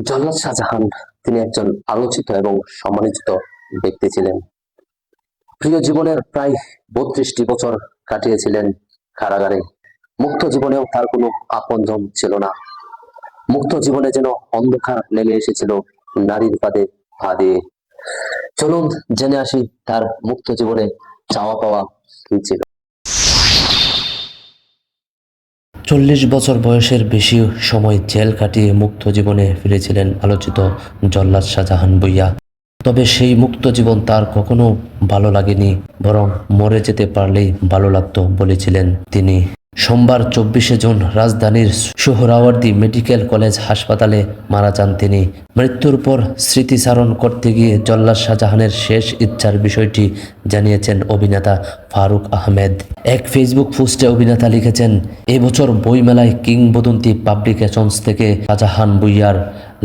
জল্লাদ শাহজাহান তিনি একজন আলোচিত এবং সম্মানিত ব্যক্তি ছিলেন। প্রিয় জীবনের প্রায় 32টি বছর কাটিয়েছিলেন কারাগারে। মুক্ত জীবনেও তার কোনো আপনজন ছিল না। মুক্ত জীবনে যেন অন্ধকার নেমে এসেছিল নারীর পাদে পা দিয়ে। চলুন জেনে আসি তার মুক্ত জীবনে চাওয়া পাওয়া কি ছিল। 40 বছর বয়সের বেশি সময় জেল কাটিয়ে মুক্ত জীবনে ফিরেছিলেন আলোচিত জল্লাদ শাহজাহান ভূঁইয়া। তবে সেই মুক্ত জীবন তার কখনো ভালো লাগেনি, বরং মরে যেতে পারলেই ভালো লাগতো বলেছিলেন তিনি। সোমবার 24শে জুন রাজধানীর সোহরাওয়ার্দী মেডিকেল কলেজ হাসপাতালে মারা যান তিনি। মৃত্যুর পর স্মৃতিচারণ করতে গিয়ে জল্লাদ শাহজাহানের শেষ ইচ্ছার বিষয়টি জানিয়েছেন অভিনেতা ফারুক আহমেদ। এক ফেসবুক পোস্টে অভিনেতা লিখেছেন, এবছর বইমেলায় কিংবদন্তি পাবলিকেশনস থেকে শাহজাহান ভূঁইয়ার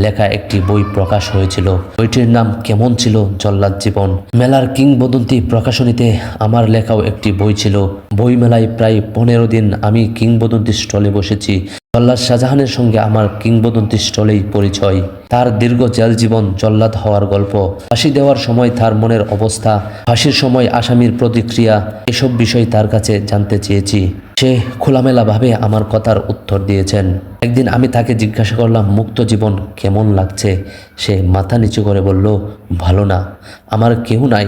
লেখা একটি বই প্রকাশ হয়েছিল। বইটির নাম কেমন ছিল জল্লাদ জীবন। মেলার কিংবদন্তি প্রকাশনীতে আমার লেখাও একটি বই ছিল। বইমেলায় প্রায় 15 দিন আমি কিংবদন্তি স্টলে বসেছি। জল্লাদ শাহজাহানের সঙ্গে আমার কিংবদন্তি স্টলেই পরিচয়। তার দীর্ঘ জেল জীবন, জল্লাদ হওয়ার গল্প, ফাঁসি দেওয়ার সময় তার মনের অবস্থা, ফাঁসির সময় আসামির প্রতিক্রিয়া, এসব বিষয় তার কাছে জানতে চেয়েছি। সে খোলামেলাভাবে আমার কথার উত্তর দিয়েছেন। একদিন আমি তাকে জিজ্ঞাসা করলাম, মুক্ত জীবন কেমন লাগছে? সে মাথা নিচু করে বলল, ভালো না, আমার কেউ নাই,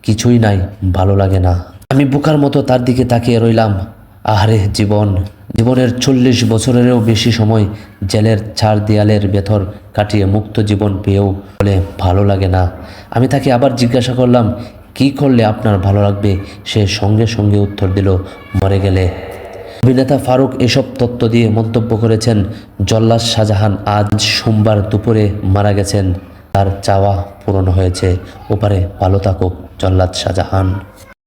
কিছুই নাই, ভালো লাগে না। আমি বোকার মতো তার দিকে তাকিয়ে রইলাম। আহারে জীবন, জীবনের 40 বছরেরও বেশি সময় জেলের 4 দেয়ালের ভেতর কাটিয়ে মুক্ত জীবন পেয়েও বলে ভালো লাগে না। আমি তাকে আবার জিজ্ঞাসা করলাম, কি করলে আপনার ভালো লাগবে? সে সঙ্গে সঙ্গে উত্তর দিল, মরে গেলে। অভিনেতা ফারুক এসব তথ্য দিয়ে মন্তব্য করেছেন, জল্লাদ শাহজাহান আজ সোমবার দুপুরে মারা গেছেন। তার চাওয়া পূরণ হয়েছে। ওপারে ভালো থাকুক জল্লাদ শাহজাহান।